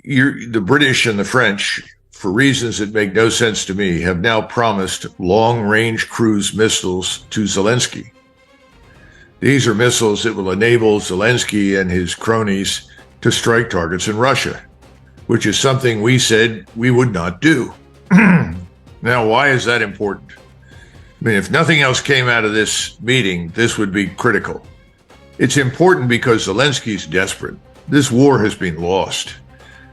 the British and the French, for reasons that make no sense to me, have now promised long-range cruise missiles to Zelensky. These are missiles that will enable Zelensky and his cronies to strike targets in Russia, which is something we said we would not do. Now, why is that important? I mean, if nothing else came out of this meeting, this would be critical. It's important because Zelensky's desperate. This war has been lost.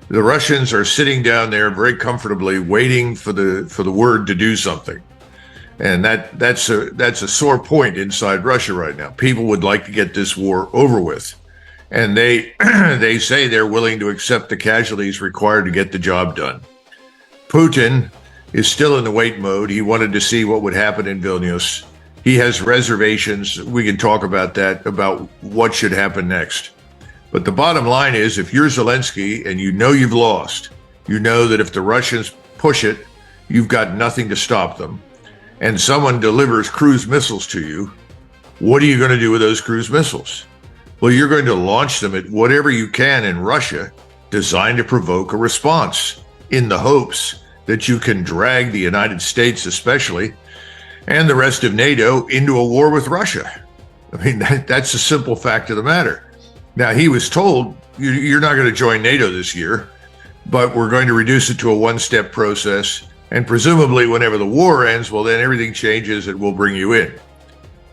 The Russians are sitting down there very comfortably waiting for the word to do something. And that's a sore point inside Russia right now. People would like to get this war over with. And they they say they're willing to accept the casualties required to get the job done. Putin is still in the wait mode. He wanted to see what would happen in Vilnius. He has reservations. We can talk about that, about what should happen next. But the bottom line is, if you're Zelensky and you know you've lost, you know that if the Russians push it, you've got nothing to stop them, and someone delivers cruise missiles to you, what are you going to do with those cruise missiles? Well, you're going to launch them at whatever you can in Russia, designed to provoke a response, in the hopes that you can drag the United States especially, and the rest of NATO into a war with Russia. I mean, that's a simple fact of the matter. Now, he was told, you're not going to join NATO this year, but we're going to reduce it to a one-step process, and presumably whenever the war ends, well, then everything changes and we'll bring you in.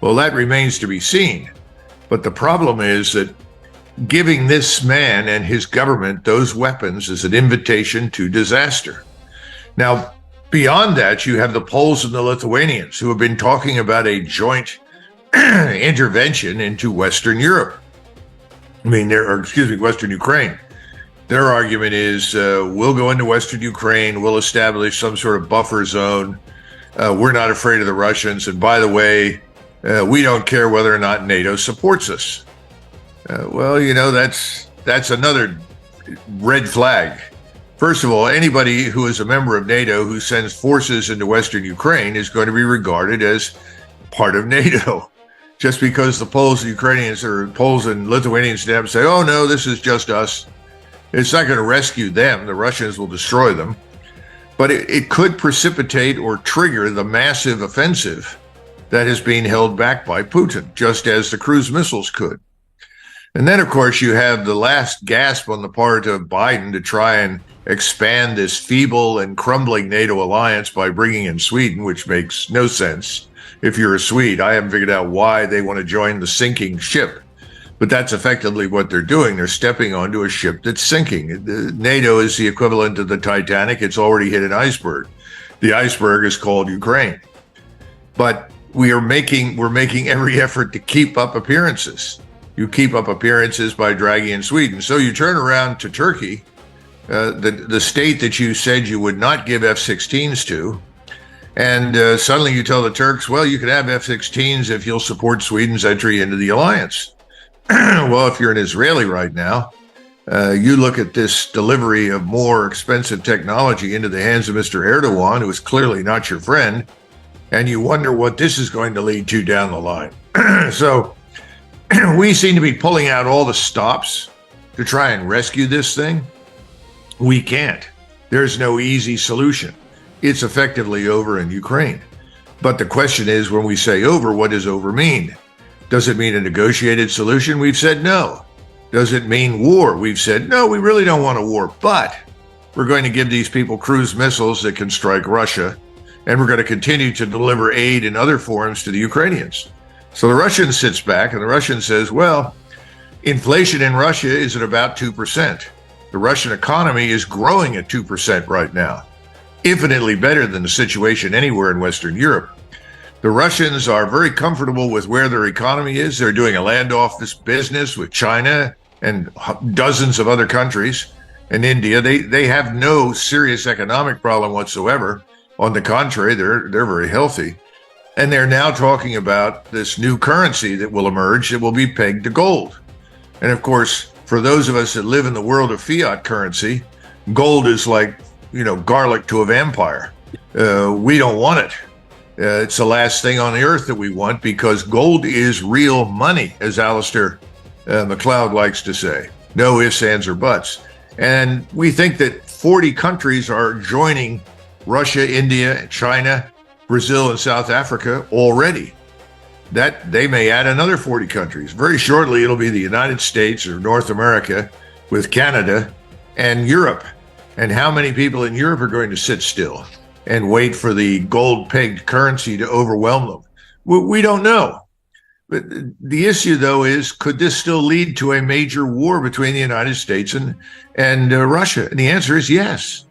Well, that remains to be seen. But the problem is that giving this man and his government those weapons is an invitation to disaster. Now, beyond that, you have the Poles and the Lithuanians who have been talking about a joint intervention into Western Europe. Western Ukraine. Their argument is, we'll go into Western Ukraine, we'll establish some sort of buffer zone. We're not afraid of the Russians. And by the way, we don't care whether or not NATO supports us. Well, you know, that's another red flag. First of all, anybody who is a member of NATO who sends forces into Western Ukraine is going to be regarded as part of NATO. Just because the Poles and Ukrainians or Poles and Lithuanians stand up and say, oh, no, this is just us. It's not going to rescue them. The Russians will destroy them. But it could precipitate or trigger the massive offensive that is being held back by Putin, just as the cruise missiles could. And then, of course, you have the last gasp on the part of Biden to try and expand this feeble and crumbling NATO alliance by bringing in Sweden, which makes no sense. If you're a Swede, I haven't figured out why they want to join the sinking ship. But that's effectively what they're doing. They're stepping onto a ship that's sinking. NATO is the equivalent of the Titanic. It's already hit an iceberg. The iceberg is called Ukraine. But we're making every effort to keep up appearances. You keep up appearances by dragging in Sweden. So you turn around to Turkey, the state that you said you would not give F-16s to, and suddenly you tell the Turks, well, you can have F-16s if you'll support Sweden's entry into the alliance. Well, if you're an Israeli right now, you look at this delivery of more expensive technology into the hands of Mr. Erdogan, who is clearly not your friend, and you wonder what this is going to lead to down the line. So we seem to be pulling out all the stops to try and rescue this thing. We can't. There's no easy solution. It's effectively over in Ukraine. But the question is, when we say over, what does over mean? Does it mean a negotiated solution? We've said no. Does it mean war? We've said no, we really don't want a war, but we're going to give these people cruise missiles that can strike Russia, and we're going to continue to deliver aid in other forms to the Ukrainians. So the Russian sits back and the Russian says, well, inflation in Russia is at about 2%. The Russian economy is growing at 2% right now, infinitely better than the situation anywhere in Western Europe. The Russians are very comfortable with where their economy is. They're doing a land office business with China and dozens of other countries and India. They have no serious economic problem whatsoever. On the contrary, they're very healthy. And they're now talking about this new currency that will emerge that will be pegged to gold. And of course, for those of us that live in the world of fiat currency, gold is like, garlic to a vampire. We don't want it. It's the last thing on the earth that we want, because gold is real money, as Alistair MacLeod likes to say. No ifs, ands, or buts. And we think that 40 countries are joining Russia, India, China, Brazil, and South Africa already. That they may add another 40 countries. Very shortly, it'll be the United States or North America with Canada and Europe. And how many people in Europe are going to sit still and wait for the gold-pegged currency to overwhelm them? We don't know. But the issue, though, is could this still lead to a major war between the United States and Russia? And the answer is yes,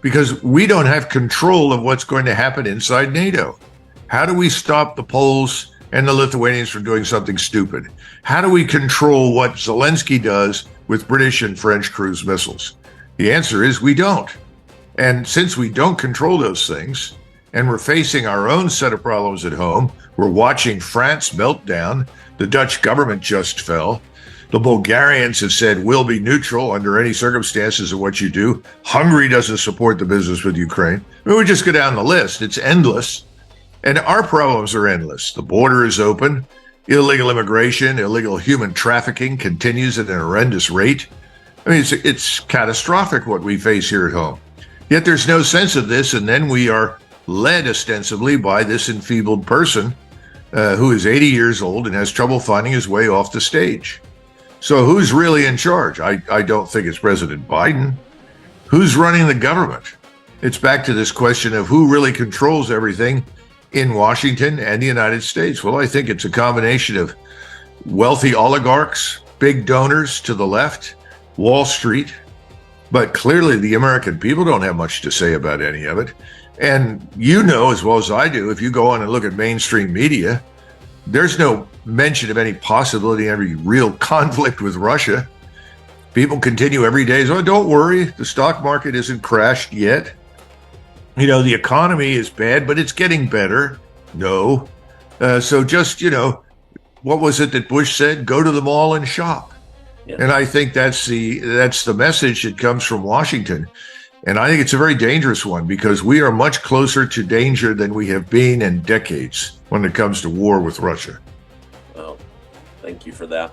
because we don't have control of what's going to happen inside NATO. How do we stop the Poles and the Lithuanians from doing something stupid? How do we control what Zelensky does with British and French cruise missiles? The answer is we don't. And since we don't control those things, and we're facing our own set of problems at home, we're watching France melt down, the Dutch government just fell, the Bulgarians have said we'll be neutral under any circumstances of what you do, Hungary doesn't support the business with Ukraine. I mean, we just go down the list, it's endless. And our problems are endless. The border is open. Illegal immigration, illegal human trafficking continues at an horrendous rate. I mean, it's catastrophic what we face here at home. Yet there's no sense of this, and then we are led ostensibly by this enfeebled person who is 80 years old and has trouble finding his way off the stage. So who's really in charge? I don't think it's President Biden. Who's running the government? It's back to this question of who really controls everything in Washington and the United States. Well, I think it's a combination of wealthy oligarchs, big donors to the left, Wall Street, but clearly the American people don't have much to say about any of it. And you know as well as I do, if you go on and look at mainstream media, there's no mention of any possibility of any real conflict with Russia. People continue every day, oh, don't worry, the stock market isn't crashed yet. You know, the economy is bad, but it's getting better. No. So just, what was it that Bush said? Go to the mall and shop. Yeah. And I think that's the message that comes from Washington. And I think it's a very dangerous one because we are much closer to danger than we have been in decades when it comes to war with Russia. Well, thank you for that.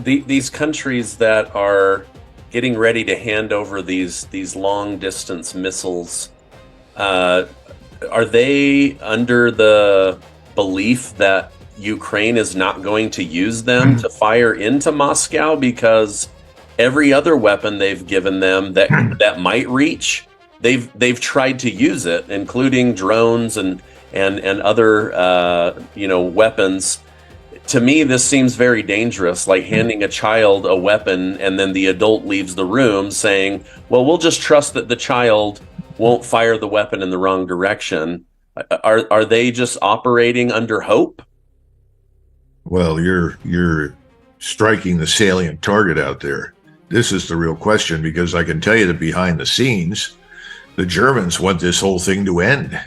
These countries that are getting ready to hand over these long distance missiles, are they under the belief that Ukraine is not going to use them to fire into Moscow because every other weapon they've given them that might reach, they've tried to use it, including drones and other weapons. To me, this seems very dangerous, like handing a child a weapon and then the adult leaves the room saying, well, we'll just trust that the child won't fire the weapon in the wrong direction. Are they just operating under hope? Well, you're striking the salient target out there. This is the real question, because I can tell you that behind the scenes, the Germans want this whole thing to end,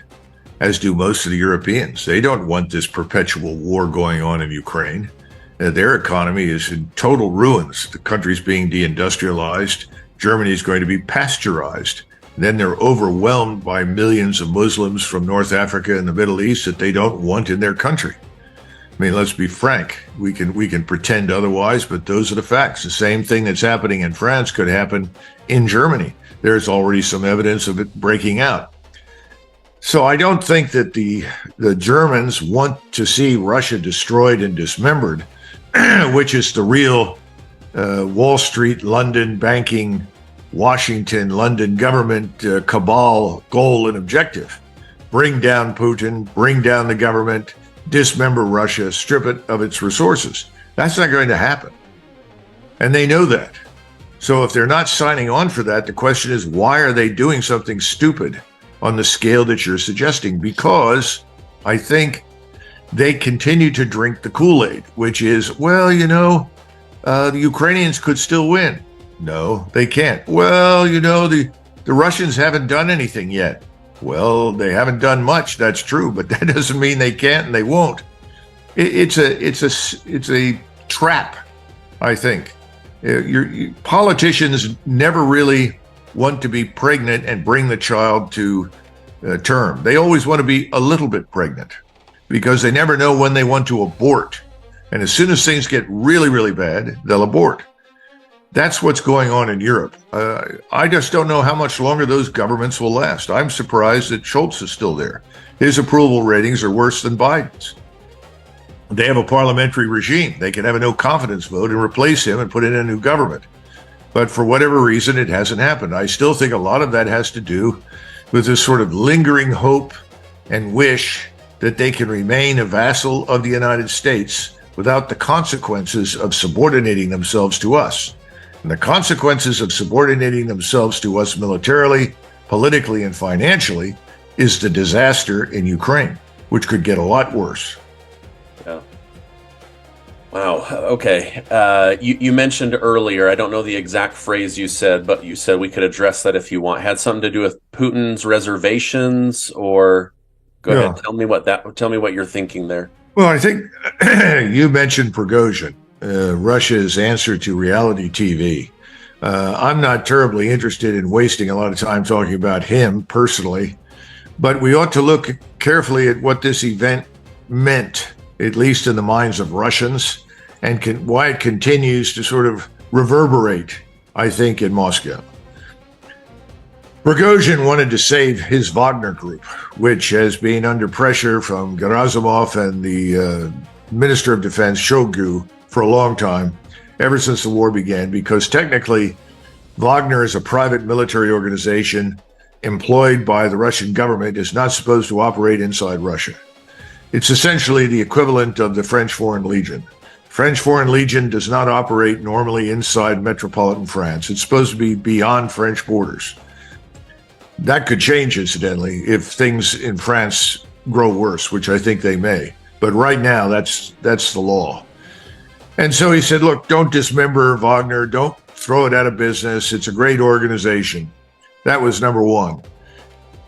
as do most of the Europeans. They don't want this perpetual war going on in Ukraine. Their economy is in total ruins. The country's being deindustrialized. Germany is going to be pasteurized. Then they're overwhelmed by millions of Muslims from North Africa and the Middle East that they don't want in their country. I mean, let's be frank. We can pretend otherwise, but those are the facts. The same thing that's happening in France could happen in Germany. There's already some evidence of it breaking out. So I don't think that the Germans want to see Russia destroyed and dismembered, which is the real Wall Street, London banking, Washington, London government cabal goal and objective. Bring down Putin, bring down the government, dismember Russia, strip it of its resources. That's not going to happen. And they know that. So if they're not signing on for that, the question is, why are they doing something stupid on the scale that you're suggesting? Because I think they continue to drink the Kool-Aid, which is, well, the Ukrainians could still win. No, they can't. Well, the Russians haven't done anything yet. Well, they haven't done much. That's true, but that doesn't mean they can't and they won't. It's a trap, I think. Politicians never really want to be pregnant and bring the child to term. They always want to be a little bit pregnant because they never know when they want to abort. And as soon as things get really, really bad, they'll abort. That's what's going on in Europe. I just don't know how much longer those governments will last. I'm surprised that Scholz is still there. His approval ratings are worse than Biden's. They have a parliamentary regime. They can have a no confidence vote and replace him and put in a new government. But for whatever reason, it hasn't happened. I still think a lot of that has to do with this sort of lingering hope and wish that they can remain a vassal of the United States without the consequences of subordinating themselves to us. And the consequences of subordinating themselves to us militarily, politically, and financially is the disaster in Ukraine, which could get a lot worse. Yeah. Wow. Okay. You mentioned earlier, I don't know the exact phrase you said, but you said we could address that if you want. Had something to do with Putin's reservations, or go ahead. Tell me what you're thinking there. Well, I think you mentioned Prigozhin, Russia's answer to reality TV. I'm not terribly interested in wasting a lot of time talking about him personally, but we ought to look carefully at what this event meant, at least in the minds of Russians, and why it continues to sort of reverberate, I think, in Moscow. Prigozhin wanted to save his Wagner group, which has been under pressure from Gerasimov and the Minister of Defense, Shoigu, for a long time, ever since the war began, because technically Wagner is a private military organization employed by the Russian government, is not supposed to operate inside Russia. It's essentially the equivalent of the French Foreign Legion. French Foreign Legion does not operate normally inside metropolitan France. It's supposed to be beyond French borders. That could change, incidentally, if things in France grow worse, which I think they may. But right now, that's the law. And so he said, look, don't dismember Wagner. Don't throw it out of business. It's a great organization. That was number one.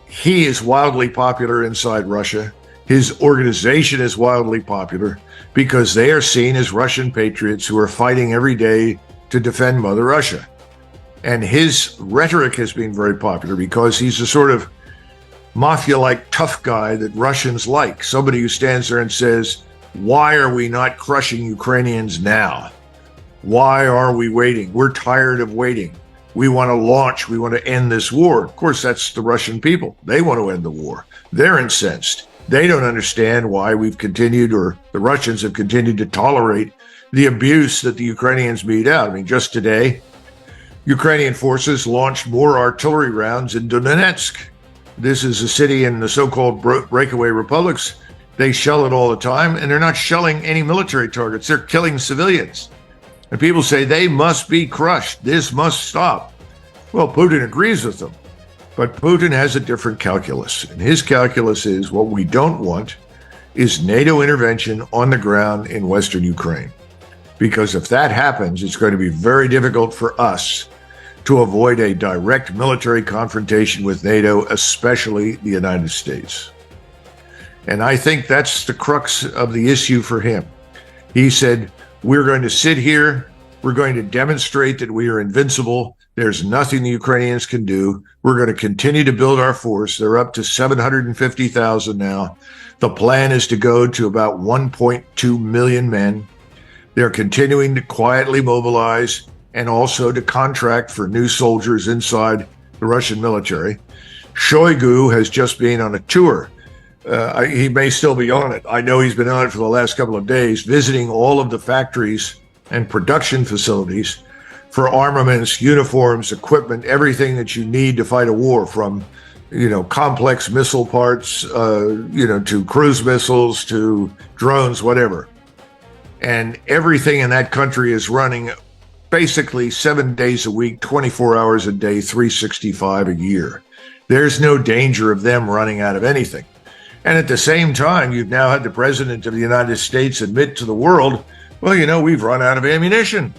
He is wildly popular inside Russia. His organization is wildly popular because they are seen as Russian patriots who are fighting every day to defend Mother Russia. And his rhetoric has been very popular because he's a sort of mafia-like tough guy that Russians like. Somebody who stands there and says, why are we not crushing Ukrainians now? Why are we waiting? We're tired of waiting. We want to launch. We want to end this war. Of course, that's the Russian people. They want to end the war. They're incensed. They don't understand why we've continued, or the Russians have continued to tolerate the abuse that the Ukrainians mete out. I mean, just today, Ukrainian forces launched more artillery rounds into Donetsk. This is a city in the so-called breakaway republics. They shell it all the time, and they're not shelling any military targets. They're killing civilians. And people say they must be crushed. This must stop. Well, Putin agrees with them. But Putin has a different calculus. And his calculus is what we don't want is NATO intervention on the ground in Western Ukraine. Because if that happens, it's going to be very difficult for us to avoid a direct military confrontation with NATO, especially the United States. And I think that's the crux of the issue for him. He said, we're going to sit here, we're going to demonstrate that we are invincible. There's nothing the Ukrainians can do. We're going to continue to build our force. They're up to 750,000 now. The plan is to go to about 1.2 million men. They're continuing to quietly mobilize and also to contract for new soldiers inside the Russian military. Shoigu has just been on a tour. He may still be on it. I know he's been on it for the last couple of days, visiting all of the factories and production facilities for armaments, uniforms, equipment, everything that you need to fight a war, from, complex missile parts, to cruise missiles, to drones, whatever. And everything in that country is running basically 7 days a week, 24 hours a day, 365 a year. There's no danger of them running out of anything. And at the same time, you've now had the president of the United States admit to the world, well, we've run out of ammunition.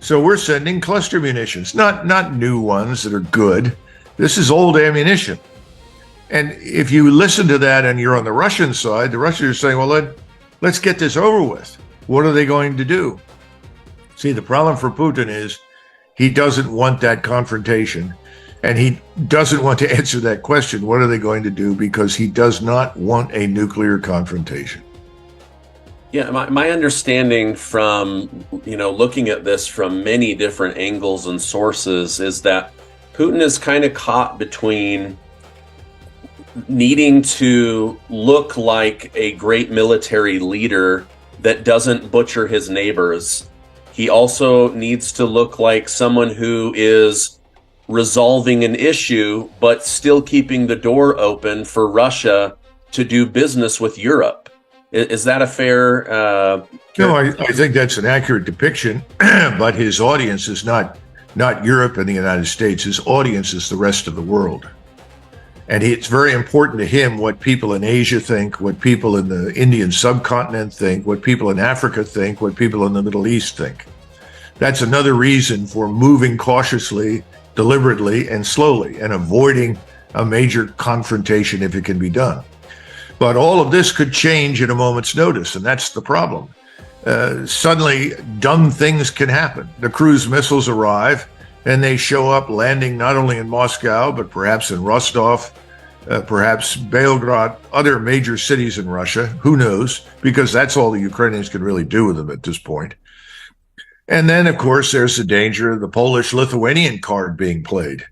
So we're sending cluster munitions, not new ones that are good. This is old ammunition. And if you listen to that and you're on the Russian side, the Russians are saying, well, let's get this over with. What are they going to do? See, the problem for Putin is he doesn't want that confrontation. And he doesn't want to answer that question, what are they going to do? Because he does not want a nuclear confrontation. Yeah, my understanding from, looking at this from many different angles and sources is that Putin is kind of caught between needing to look like a great military leader that doesn't butcher his neighbors. He also needs to look like someone who is resolving an issue, but still keeping the door open for Russia to do business with Europe. Is that a fair? No, I think that's an accurate depiction, but his audience is not Europe and the United States. His audience is the rest of the world. And it's very important to him what people in Asia think, what people in the Indian subcontinent think, what people in Africa think, what people in the Middle East think. That's another reason for moving cautiously, deliberately, and slowly, and avoiding a major confrontation if it can be done. But all of this could change at a moment's notice, and that's the problem. Suddenly, dumb things can happen. The cruise missiles arrive, and they show up landing not only in Moscow, but perhaps in Rostov, perhaps Belgrade, other major cities in Russia. Who knows? Because that's all the Ukrainians can really do with them at this point. And then, of course, there's the danger of the Polish-Lithuanian card being played.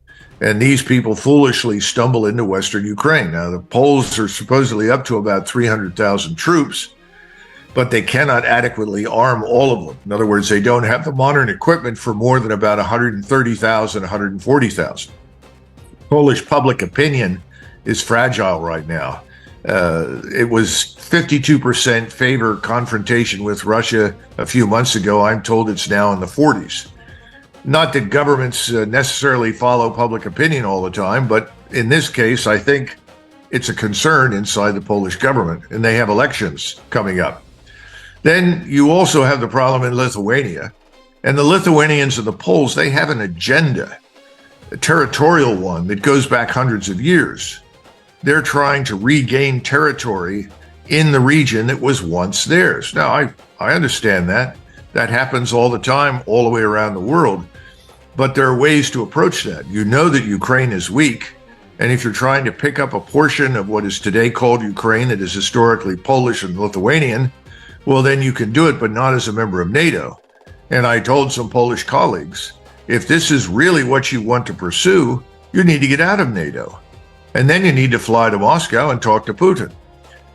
And these people foolishly stumble into Western Ukraine. Now, the Poles are supposedly up to about 300,000 troops, but they cannot adequately arm all of them. In other words, they don't have the modern equipment for more than about 130,000, 140,000. Polish public opinion is fragile right now. It was 52% favor confrontation with Russia a few months ago. I'm told it's now in the 40s. Not that governments necessarily follow public opinion all the time, but in this case, I think it's a concern inside the Polish government, and they have elections coming up. Then you also have the problem in Lithuania, and the Lithuanians and the Poles, they have an agenda, a territorial one that goes back hundreds of years. They're trying to regain territory in the region that was once theirs. Now, I understand that. That happens all the time, all the way around the world. But there are ways to approach that. You know that Ukraine is weak. And if you're trying to pick up a portion of what is today called Ukraine that is historically Polish and Lithuanian, well, then you can do it, but not as a member of NATO. And I told some Polish colleagues, if this is really what you want to pursue, you need to get out of NATO. And then you need to fly to Moscow and talk to Putin.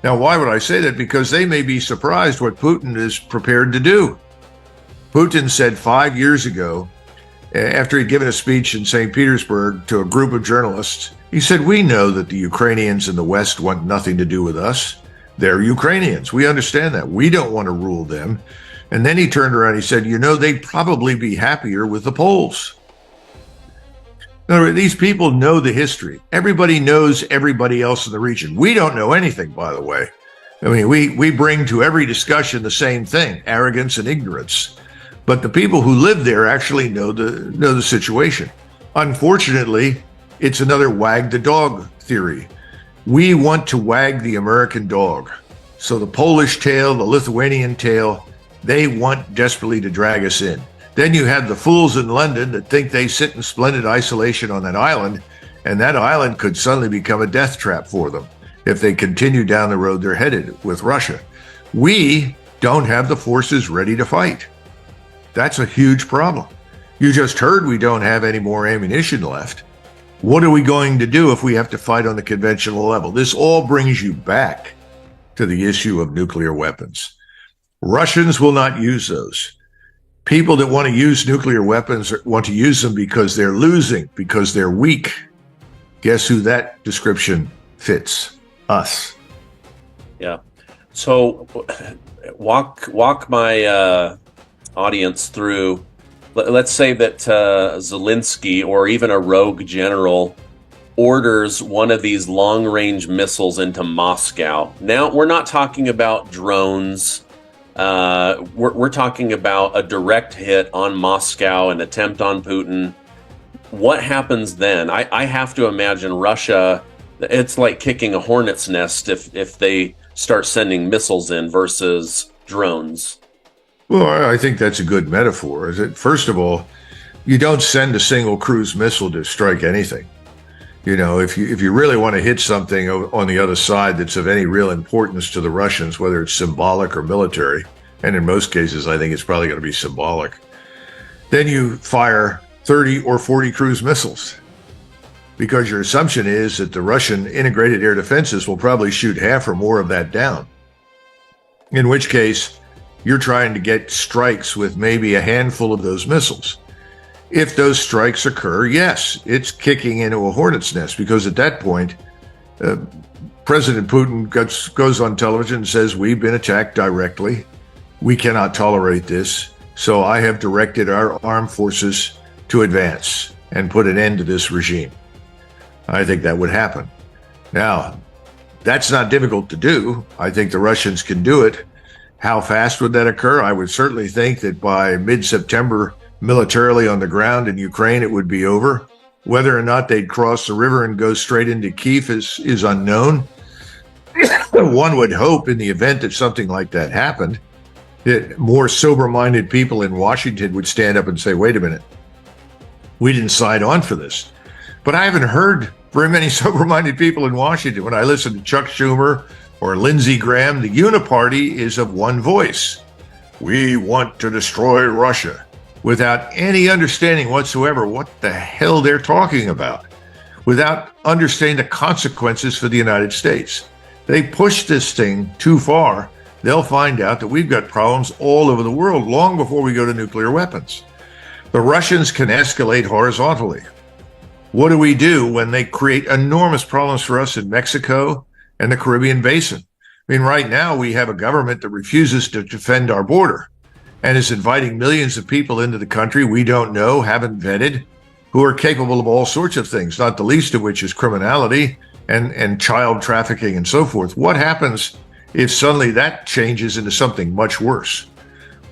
Now, why would I say that? Because they may be surprised what Putin is prepared to do. Putin said 5 years ago, after he'd given a speech in St. Petersburg to a group of journalists, he said, we know that the Ukrainians in the West want nothing to do with us. They're Ukrainians. We understand that. We don't want to rule them. And then he turned around and he said, they'd probably be happier with the Poles. Now, these people know the history. Everybody knows everybody else in the region. We don't know anything, by the way. I mean, we bring to every discussion the same thing, arrogance and ignorance. But the people who live there actually know the situation. Unfortunately, it's another wag the dog theory. We want to wag the American dog. So the Polish tail, the Lithuanian tail, they want desperately to drag us in. Then you have the fools in London that think they sit in splendid isolation on that island, and that island could suddenly become a death trap for them if they continue down the road they're headed with Russia. We don't have the forces ready to fight. That's a huge problem. You just heard we don't have any more ammunition left. What are we going to do if we have to fight on the conventional level? This all brings you back to the issue of nuclear weapons. Russians will not use those. People that want to use nuclear weapons want to use them because they're losing, because they're weak. Guess who that description fits? Us. Yeah. So walk my audience through, let's say that Zelensky or even a rogue general orders one of these long-range missiles into Moscow. Now, we're not talking about drones. We're talking about a direct hit on Moscow, an attempt on Putin. What happens then? I have to imagine Russia, it's like kicking a hornet's nest if they start sending missiles in versus drones. Well, I think that's a good metaphor. Is it? First of all, you don't send a single cruise missile to strike anything. If you really want to hit something on the other side that's of any real importance to the Russians, whether it's symbolic or military, and in most cases, I think it's probably going to be symbolic, then you fire 30 or 40 cruise missiles. Because your assumption is that the Russian integrated air defenses will probably shoot half or more of that down. In which case, you're trying to get strikes with maybe a handful of those missiles. If those strikes occur, yes, it's kicking into a hornet's nest, because at that point, President Putin goes on television and says, we've been attacked directly. We cannot tolerate this. So I have directed our armed forces to advance and put an end to this regime. I think that would happen. Now, that's not difficult to do. I think the Russians can do it. How fast would that occur? I would certainly think that by mid-September, militarily on the ground in Ukraine, it would be over. Whether or not they'd cross the river and go straight into Kyiv is unknown. One would hope, in the event that something like that happened, that more sober-minded people in Washington would stand up and say, wait a minute, we didn't sign on for this. But I haven't heard very many sober-minded people in Washington. When I listen to Chuck Schumer or Lindsey Graham, the uniparty is of one voice. We want to destroy Russia, without any understanding whatsoever what the hell they're talking about, without understanding the consequences for the United States. They push this thing too far, they'll find out that we've got problems all over the world long before we go to nuclear weapons. The Russians can escalate horizontally. What do we do when they create enormous problems for us in Mexico and the Caribbean basin? I mean, right now we have a government that refuses to defend our border and is inviting millions of people into the country we don't know, haven't vetted, who are capable of all sorts of things, not the least of which is criminality and child trafficking and so forth. What happens if suddenly that changes into something much worse?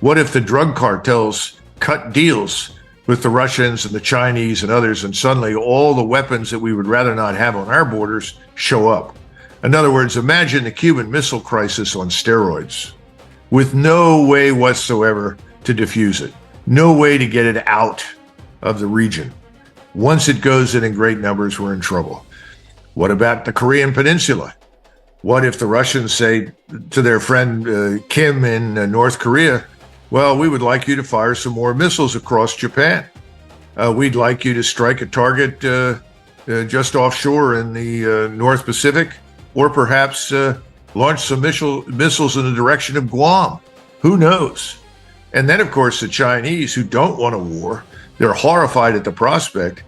What if the drug cartels cut deals with the Russians and the Chinese and others, and suddenly all the weapons that we would rather not have on our borders show up? In other words, imagine the Cuban Missile Crisis on steroids, with no way whatsoever to defuse it, no way to get it out of the region. Once it goes in great numbers, we're in trouble. What about the Korean Peninsula? What if the Russians say to their friend Kim in North Korea, well, we would like you to fire some more missiles across Japan. We'd like you to strike a target just offshore in the North Pacific, or perhaps launch some missiles in the direction of Guam. Who knows? And then, of course, the Chinese, who don't want a war, they're horrified at the prospect.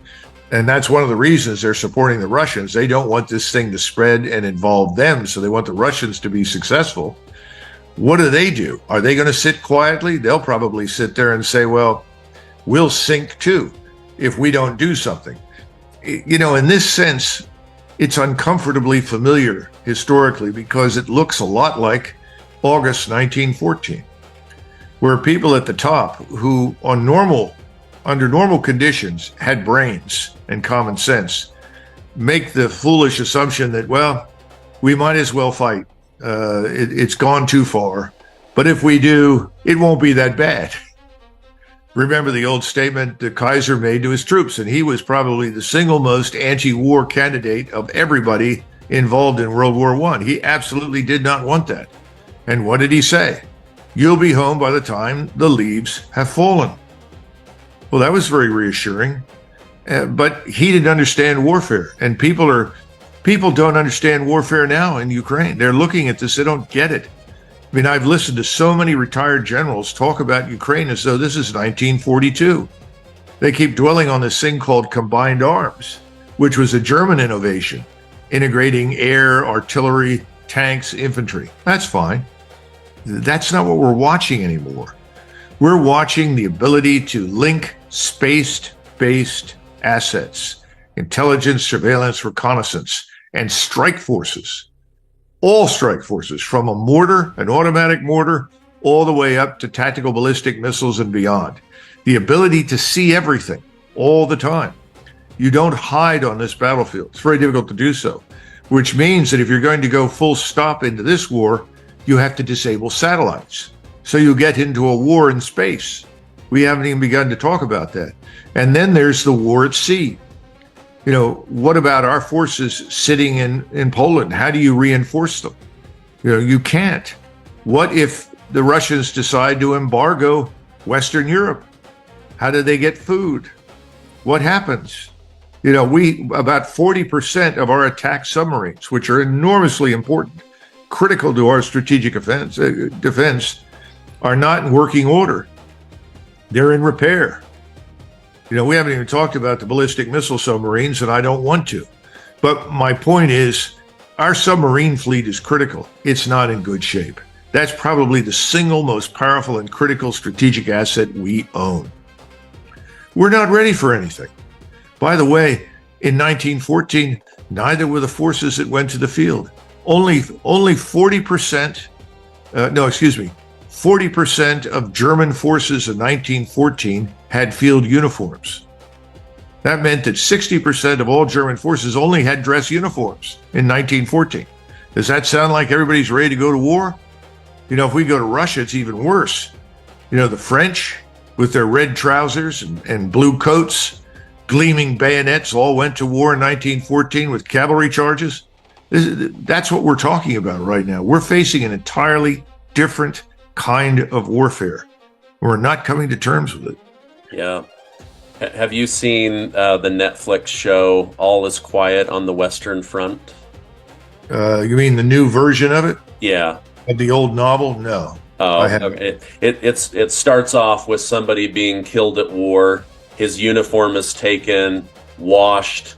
And that's one of the reasons they're supporting the Russians. They don't want this thing to spread and involve them, so they want the Russians to be successful. What do? Are they going to sit quietly? They'll probably sit there and say, well, we'll sink too if we don't do something. In this sense, it's uncomfortably familiar historically, because it looks a lot like August 1914, where people at the top who under normal conditions had brains and common sense make the foolish assumption that, well, we might as well fight. It's gone too far. But if we do, it won't be that bad. Remember the old statement the Kaiser made to his troops, and he was probably the single most anti-war candidate of everybody involved in World War I. He absolutely did not want that. And what did he say? You'll be home by the time the leaves have fallen. Well, that was very reassuring. But he didn't understand warfare. And people don't understand warfare now in Ukraine. They're looking at this, they don't get it. I mean, I've listened to so many retired generals talk about Ukraine as though this is 1942. They keep dwelling on this thing called combined arms, which was a German innovation, integrating air, artillery, tanks, infantry. That's fine. That's not what we're watching anymore. We're watching the ability to link space-based assets, intelligence, surveillance, reconnaissance, and strike forces. All strike forces, from a mortar, an automatic mortar, all the way up to tactical ballistic missiles and beyond. The ability to see everything all the time. You don't hide on this battlefield. It's very difficult to do so, which means that if you're going to go full stop into this war, you have to disable satellites. So you get into a war in space. We haven't even begun to talk about that. And then there's the war at sea. What about our forces sitting in Poland? How do you reinforce them? You can't. What if the Russians decide to embargo Western Europe? How do they get food? What happens? About 40% of our attack submarines, which are enormously important, critical to our strategic defense, are not in working order. They're in repair. We haven't even talked about the ballistic missile submarines, and I don't want to. But my point is, our submarine fleet is critical. It's not in good shape. That's probably the single most powerful and critical strategic asset we own. We're not ready for anything. By the way, in 1914, neither were the forces that went to the field. Only 40%, 40% of German forces in 1914 had field uniforms. That meant that 60% of all German forces only had dress uniforms in 1914. Does that sound like everybody's ready to go to war? If we go to Russia, it's even worse. The French, with their red trousers and blue coats, gleaming bayonets, all went to war in 1914 with cavalry charges. That's what we're talking about right now. We're facing an entirely different kind of warfare. We're not coming to terms with it. Yeah. Have you seen the Netflix show All Is Quiet on the Western Front? You mean the new version of it? Yeah. Of the old novel? No. Oh, okay. It starts off with somebody being killed at war. His uniform is taken, washed,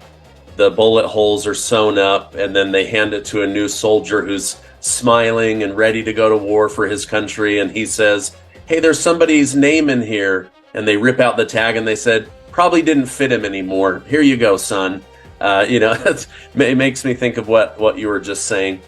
the bullet holes are sewn up, and then they hand it to a new soldier who's smiling and ready to go to war for his country. And he says, "Hey, there's somebody's name in here." And they rip out the tag and they said, "Probably didn't fit him anymore. Here you go, son." It makes me think of what you were just saying.